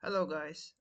Hello guys.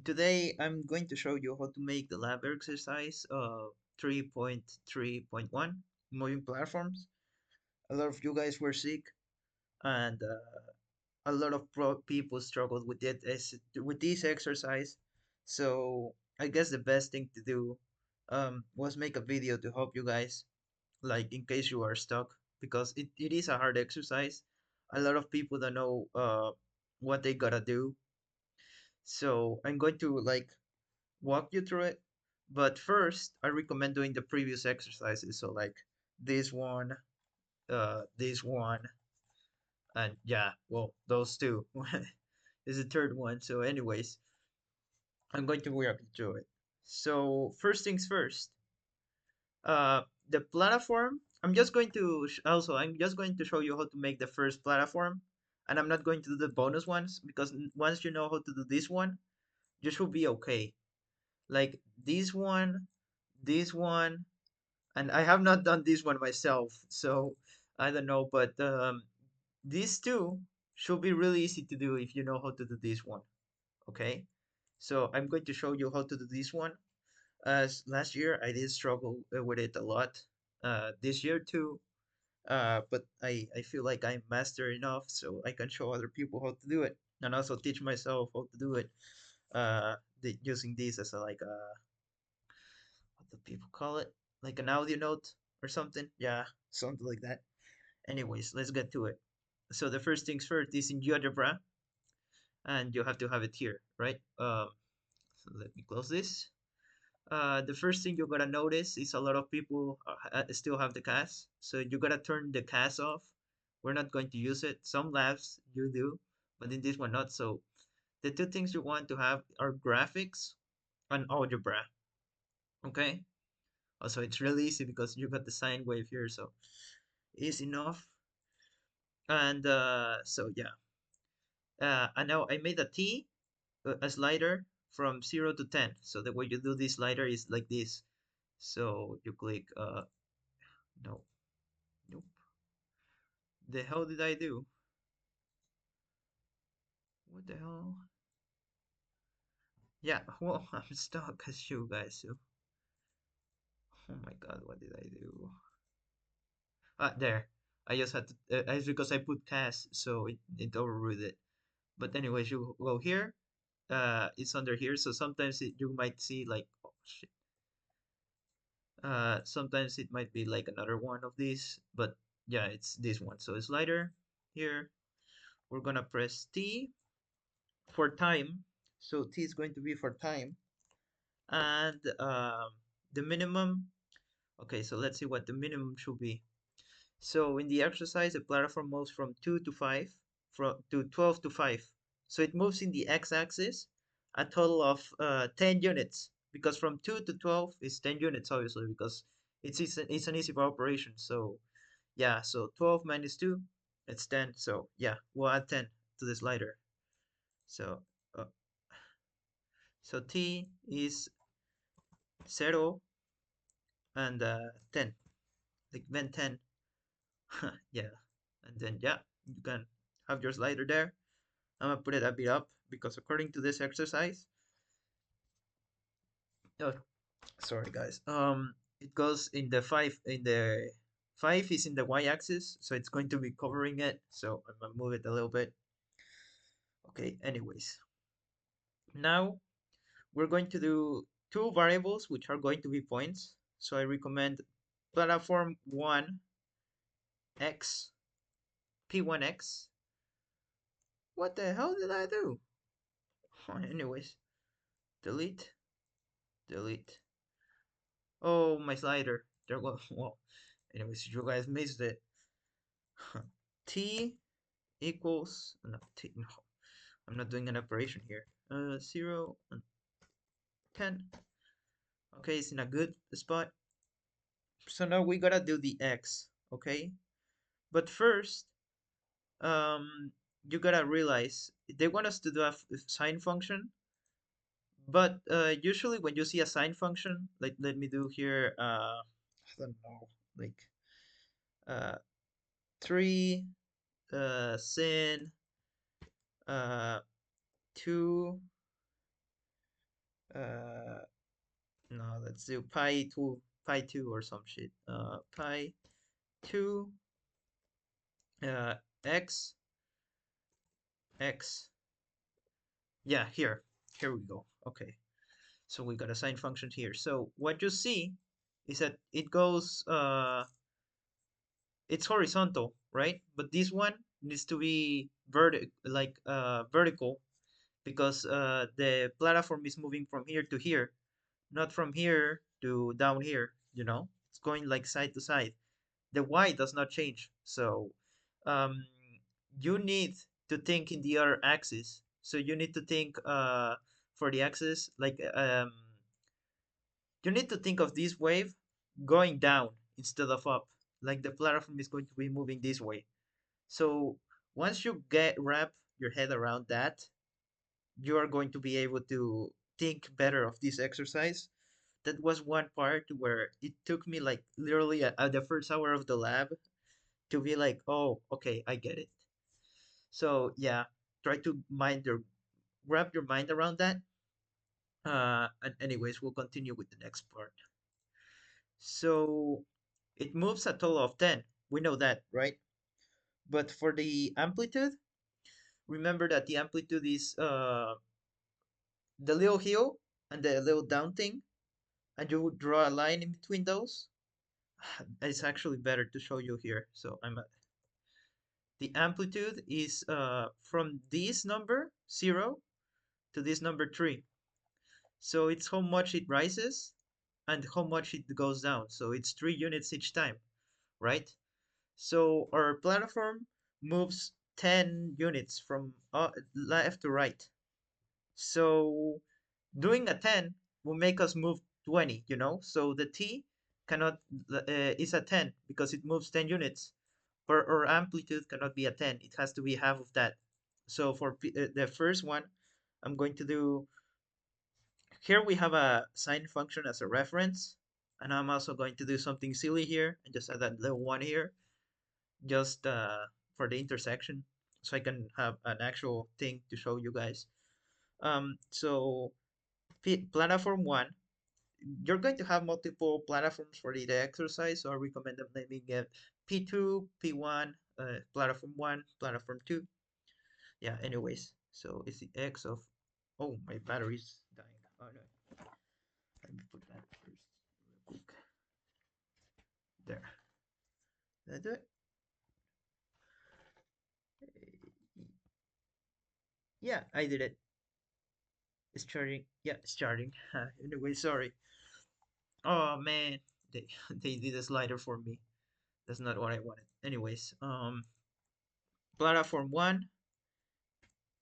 Today I'm going to show you how to make the lab exercise 3.3.1 moving platforms. A lot of you guys were sick and a lot of people struggled with with this exercise. So I guess the best thing to do was make a video to help you guys, like in case you are stuck, because it is a hard exercise. A lot of people don't know what they gotta do, so I'm going to like walk you through it. But first, I recommend doing the previous exercises. So like this one, and yeah, well, those two is the third one. So, anyways, I'm going to walk you through it. So first things first, uh, the platform. I'm just going to show you how to make the first platform, and I'm not going to do the bonus ones because once you know how to do this one, you should be okay. Like this one, and I have not done this one myself, so I don't know, but these two should be really easy to do if you know how to do this one. Okay, so I'm going to show you how to do this one. As last year I did struggle with it a lot, this year too, but I feel like I'm master enough so I can show other people how to do it and also teach myself how to do it, using this as a like a, what do people call it, like an audio note or something, yeah, something like that. Anyways, let's get to it. So the first things first is in GeoGebra, and you have to have it here, right? So let me close this. The first thing you gotta notice is a lot of people still have the CAS, so you gotta turn the CAS off. We're not going to use it. Some labs you do, but in this one not. So the two things you want to have are graphics and algebra. Okay. Also, it's really easy because you got the sine wave here, so easy enough. And so yeah, and now I made a T, a slider from 0 to 10. So the way you do this slider is like this. So you click, no, nope. The hell did I do? What the hell? Yeah, well, I'm stuck as you guys do. Oh my god, what did I do? Ah, there. I just had to, it's because I put cast, so it overrode it. But anyways, you go here. It's under here, so sometimes you might see like, oh shit. Sometimes it might be like another one of these, but yeah, it's this one. So slider here. We're gonna press T for time. So T is going to be for time, and the minimum. Okay, so let's see what the minimum should be. So in the exercise, the platform moves from 2 to 5, from to 12 to 5. So it moves in the x-axis a total of 10 units, because from 2 to 12 is 10 units, obviously, because it's an easy operation. So yeah, so 12 minus 2, it's 10. So yeah, we'll add 10 to the slider. So uh, so t is 0 and 10, like then 10. Yeah, and then yeah, you can have your slider there. I'm gonna put it a bit up because according to this exercise, oh, sorry guys, it goes in the five is in the y-axis, so it's going to be covering it. So I'm gonna move it a little bit. Okay, anyways, now we're going to do two variables which are going to be points. So I recommend platform 1x, p1x. What the hell did I do? Anyways, delete, delete. Oh, my slider. There go. Well, anyways, you guys missed it. T equals, no, T, no. I'm not doing an operation here. 0 and 10. Okay, it's in a good spot. So now we gotta do the x. Okay, but first, you gotta realize they want us to do a sine function, but usually when you see a sine function, like let me do here, I don't know, like uh 3 sin uh, 2, uh, no, let's do pi 2 or some shit. Pi 2, uh, x, x, yeah, here we go. Okay, so we got a sine function here. So what you see is that it goes, it's horizontal, right? But this one needs to be vertical, because the platform is moving from here to here, not from here to down here, it's going like side to side. The y does not change. So um, you need to think in the other axis. So you need to think, for the axis, like, you need to think of this wave going down instead of up. Like the platform is going to be moving this way. So once you get wrap your head around that, you are going to be able to think better of this exercise. That was one part where it took me like literally at the first hour of the lab to be like, oh, okay, I get it. So yeah, try to wrap your mind around that. And anyways, we'll continue with the next part. So it moves a total of 10. We know that, right? But for the amplitude, remember that the amplitude is the little hill and the little down thing, and you would draw a line in between those. It's actually better to show you here. So the amplitude is from this number 0 to this number 3. So it's how much it rises and how much it goes down. So it's 3 units each time, right? So our platform moves 10 units from left to right. So doing a 10 will make us move 20, So the t cannot is a 10 because it moves 10 units. But our amplitude cannot be a 10. It has to be half of that. So for the first one, I'm going to do, here we have a sine function as a reference. And I'm also going to do something silly here and just add that little one here, just for the intersection, so I can have an actual thing to show you guys. So platform 1, you're going to have multiple platforms for the exercise, so I recommend them naming it P2, P1, platform 1, platform 2. Yeah, anyways, so it's the x of, oh, my battery's dying. Oh no, let me put that first real quick. There. Did I do it? Yeah, I did it. It's charging. Yeah, it's charging. Anyway, sorry. Oh man, they they did a slider for me. That's not what I wanted. Anyways, platform 1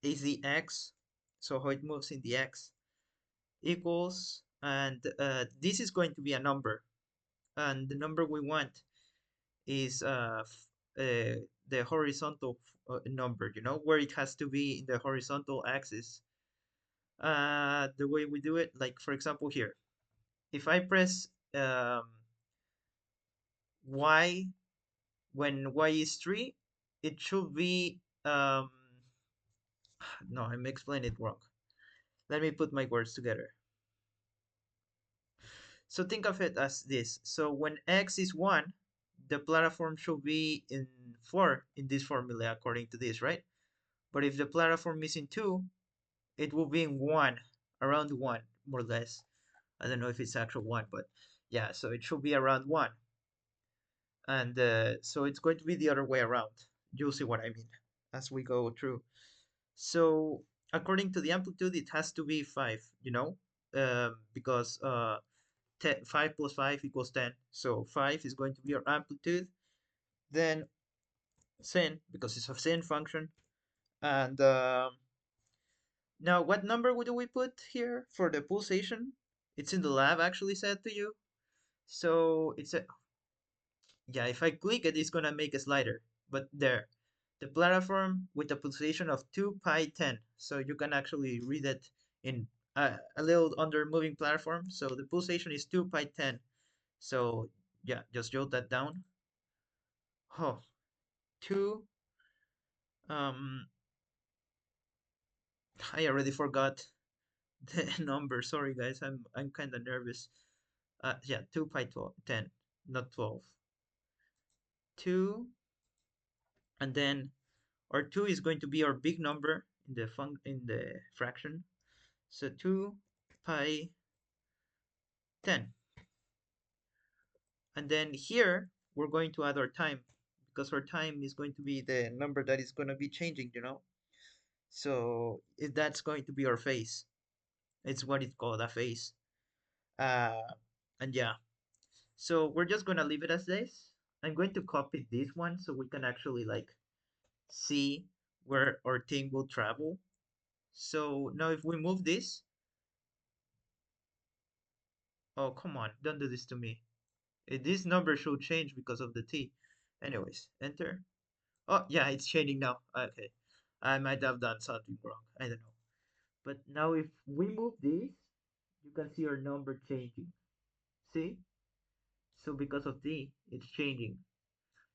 is the x, so how it moves in the x equals, and this is going to be a number, and the number we want is the horizontal number, where it has to be in the horizontal axis. The way we do it, like for example here, if I press y when y is 3, it should be, no, I'm explaining it wrong. Let me put my words together. So think of it as this. So when x is 1, the platform should be in 4 in this formula according to this, right? But if the platform is in 2, it will be in 1, around 1, more or less. I don't know if it's actual 1, but yeah, so it should be around 1. And so it's going to be the other way around. You'll see what I mean as we go through. So according to the amplitude, it has to be 5, because 5 plus 5 equals 10. So 5 is going to be our amplitude. Then sin, because it's a sin function. And now, what number do we put here for the pulsation? It's in the lab, actually said to you. So it's a, yeah, if I click it, it's gonna make a slider. But there, the platform with a pulsation of 2 pi 10. So you can actually read it in a little under moving platform. So the pulsation is 2 pi 10. So yeah, just jot that down. Oh, 2, um, I already forgot the number. Sorry, guys. I'm kind of nervous. Yeah, 2 pi 12, 10, not 12. 2, and then our 2 is going to be our big number in the in the fraction. So 2 pi 10. And then here we're going to add our time, because our time is going to be the number that is going to be changing, you know. So that's going to be our phase. It's what it's called, a phase. Uh, and yeah, so we're just going to leave it as this. I'm going to copy this one so we can actually like see where our thing will travel. So now if we move this, oh come on, don't do this to me. This number should change because of the t. Anyways, enter. Oh yeah, it's changing now. Okay, I might have done something wrong. I don't know. But now if we move this, you can see our number changing. See? So because of t, it's changing.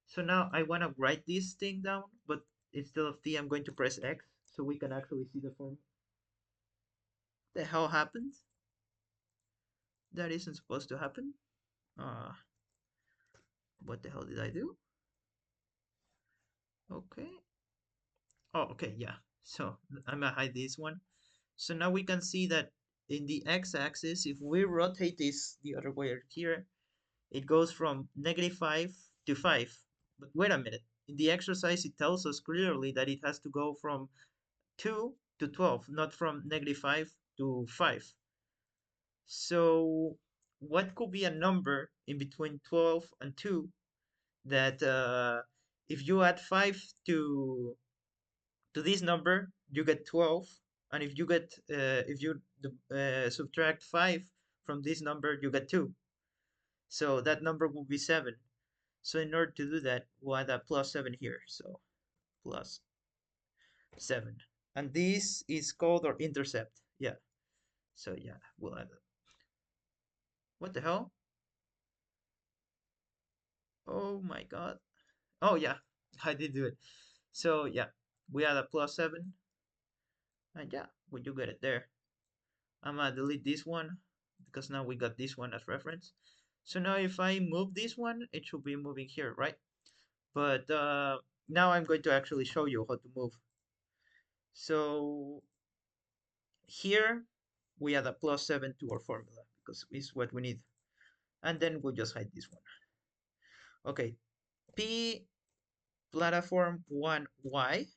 So now I want to write this thing down, but instead of t, I'm going to press x so we can actually see the form. The hell happened? That isn't supposed to happen. Uh, what the hell did I do? Okay. Oh, okay, yeah. So I'm gonna hide this one. So now we can see that in the x-axis, if we rotate this the other way here, it goes from -5 to 5. But wait a minute. In the exercise, it tells us clearly that it has to go from 2 to 12, not from -5 to 5. So what could be a number in between 12 and 2 that if you add 5 to this number, you get 12, and if you subtract 5 from this number, you get 2. So that number will be 7. So in order to do that, we'll add a +7 here. So +7. And this is called our intercept. Yeah. So yeah, we'll add it. What the hell? Oh my god. Oh yeah, I did do it. So yeah, we add a +7. And yeah, we do get it there. I'm gonna delete this one because now we got this one as reference. So now if I move this one, it should be moving here, right? But now I'm going to actually show you how to move. So here we add a +7 to our formula because it's what we need. And then we'll just hide this one. Okay, P platform 1y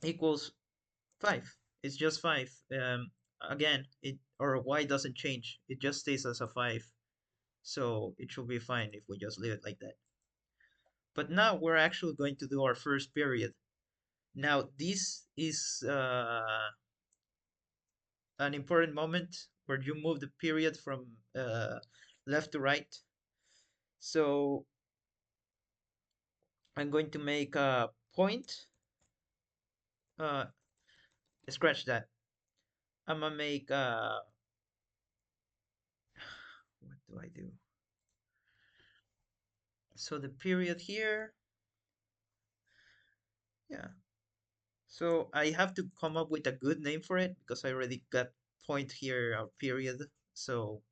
equals 5. It's just 5. Again, our y doesn't change. It just stays as a 5. So it should be fine if we just leave it like that. But now we're actually going to do our first period. Now this is an important moment where you move the period from left to right. So I'm going to make a point. Uh, Scratch that. I'm gonna make what do I do? So the period here, yeah. So I have to come up with a good name for it because I already got point here, a period. So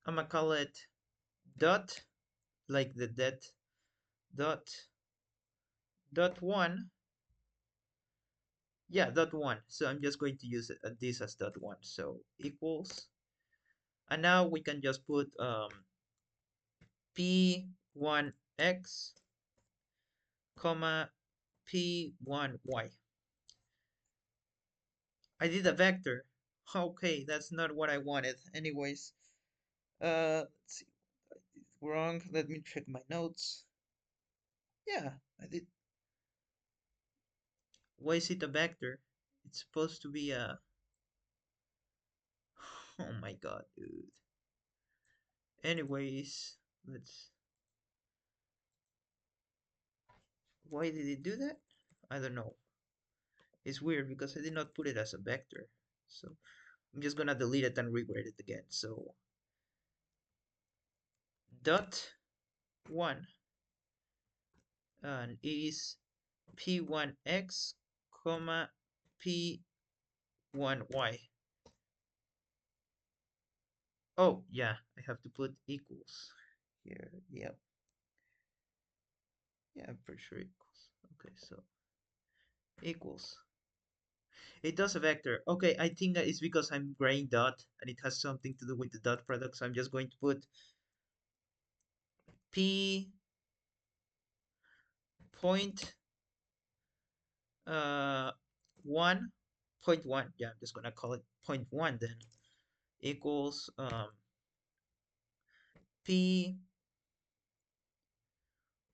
I'm gonna call it dot, like the dead, dot dot one. Yeah, dot one. So I'm just going to use it, this as dot one. So equals, and now we can just put p1x comma p1y. I did a vector. Okay, that's not what I wanted. Anyways, let's see. I did wrong. Let me check my notes. Yeah, I did. Why is it a vector? It's supposed to be a. Oh my god, dude. Anyways, let's. Why did it do that? I don't know. It's weird because I did not put it as a vector. So I'm just gonna delete it and rewrite it again. So dot one and is p1x comma p1y. Oh, yeah, I have to put equals here. Yep. Yeah, I'm pretty sure equals. Okay, so equals. It does a vector. Okay, I think that it's because I'm graying dot and it has something to do with the dot product. So I'm just going to put p point 1.1. Yeah, I'm just gonna call it point 1 then, equals p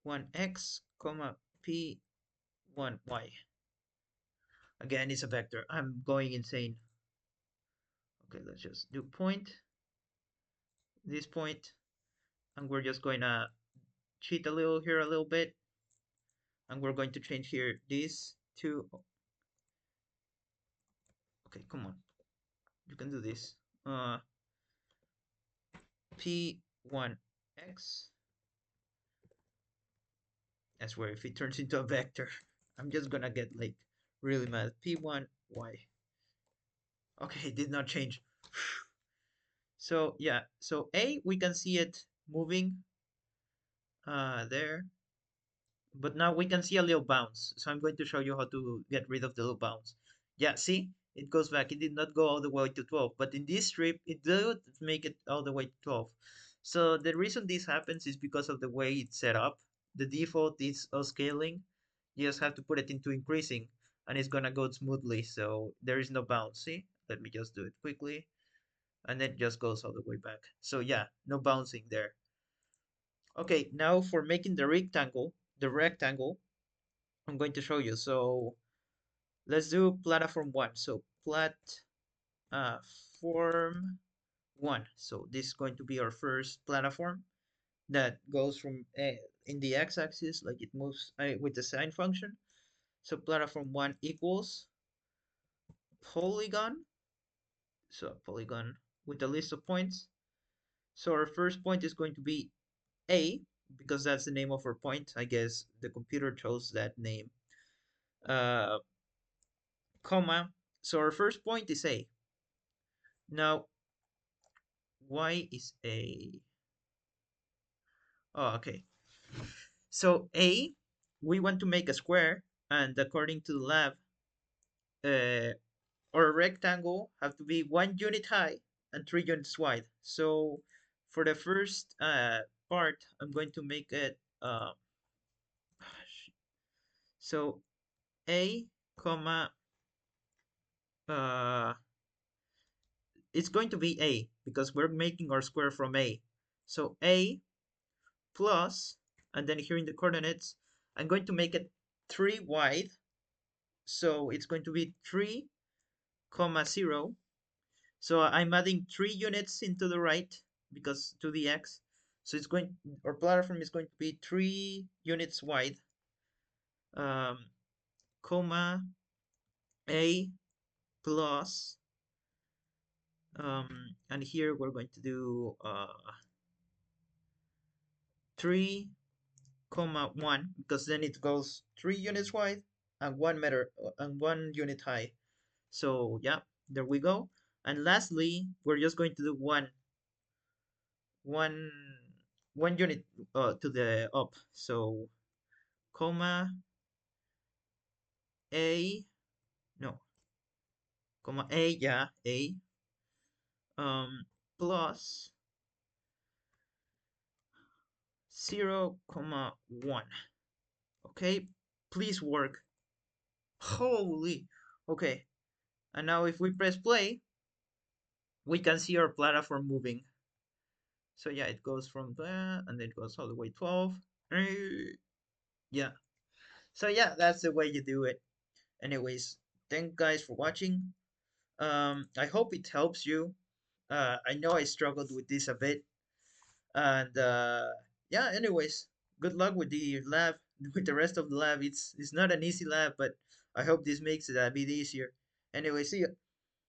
1x comma p 1y. Again, it's a vector. I'm going insane. Okay, let's just do point, this point, and we're just going to cheat a little here, a little bit, and we're going to change here this to, okay, come on, you can do this. P1x, I swear if it turns into a vector, I'm just gonna get like really mad. P1y. Okay, it did not change. So yeah, so A, we can see it moving there, but now we can see a little bounce. So I'm going to show you how to get rid of the little bounce. Yeah, see, it goes back. It did not go all the way to 12, but in this strip it did make it all the way to 12. So the reason this happens is because of the way it's set up. The default is scaling. You just have to put it into increasing and it's gonna go smoothly, so there is no bounce. See, let me just do it quickly, and then it just goes all the way back. So yeah, no bouncing there. Okay, now for making the rectangle, I'm going to show you. So let's do platform one. So form one. So this is going to be our first platform that goes from in the x-axis, like it moves with the sine function. So platform one equals polygon. So polygon with a list of points. So our first point is going to be A, because that's the name of our point. I guess the computer chose that name. Uh, comma. So our first point is A. Now, why is A? Oh, okay. So A, we want to make a square, and according to the lab, uh, our rectangle have to be 1 unit high and 3 units wide. So for the first part, I'm going to make it. So A, comma, uh, it's going to be A because we're making our square from A. So A plus, and then here in the coordinates, I'm going to make it 3 wide. So it's going to be 3 comma 0. So I'm adding 3 units into the right because to the x. So it's going, our platform is going to be 3 units wide, um, comma A plus, and here we're going to do 3 comma 1 because then it goes 3 units wide and 1 meter and 1 unit high. So yeah, there we go. And lastly, we're just going to do one one unit to the up. So comma A, no, comma A, yeah, A, plus 0 comma 1. Okay, please work. Holy. Okay, and now if we press play, we can see our platform moving. So yeah, it goes from there and then it goes all the way 12. Yeah. So yeah, that's the way you do it. Anyways, thank guys for watching. I hope it helps you. I know I struggled with this a bit, and yeah. Anyways, good luck with the lab, with the rest of the lab. It's not an easy lab, but I hope this makes it a bit easier. Anyway, see you.